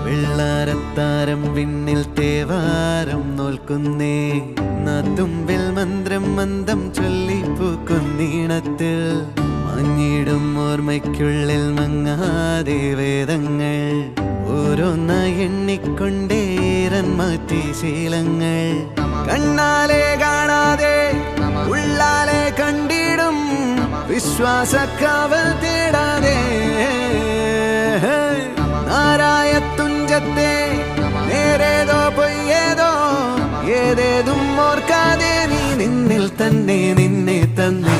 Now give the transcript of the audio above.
വെള്ളാരത്താരം വിണ്ണിൽ തേവാരം നോൽക്കുന്നേ നാത്തുമ്പിൽ മന്ത്രം മന്ദം ചൊല്ലിപ്പൂക്കുന്നീണത്തിൽ മഞ്ഞിടും ഓർമ്മയ്ക്കുള്ളിൽ മങ്ങാതെ വേദങ്ങൾ ഓരോന്നായി എണ്ണിക്കൊണ്ടേരൻ മാറ്റി ശീലങ്ങൾ കണ്ണാലെ കാണാതെ ഉള്ളാലെ കണ്ടിടും വിശ്വാസക്കാവൽ തേടാതെ നാരായ തുഞ്ചത്തെ നേരേതോ പൊയ്യേതോ ഏതേതും ഓർക്കാതെ നീ നിന്നിൽ തന്നെ നിന്നെ തന്നെ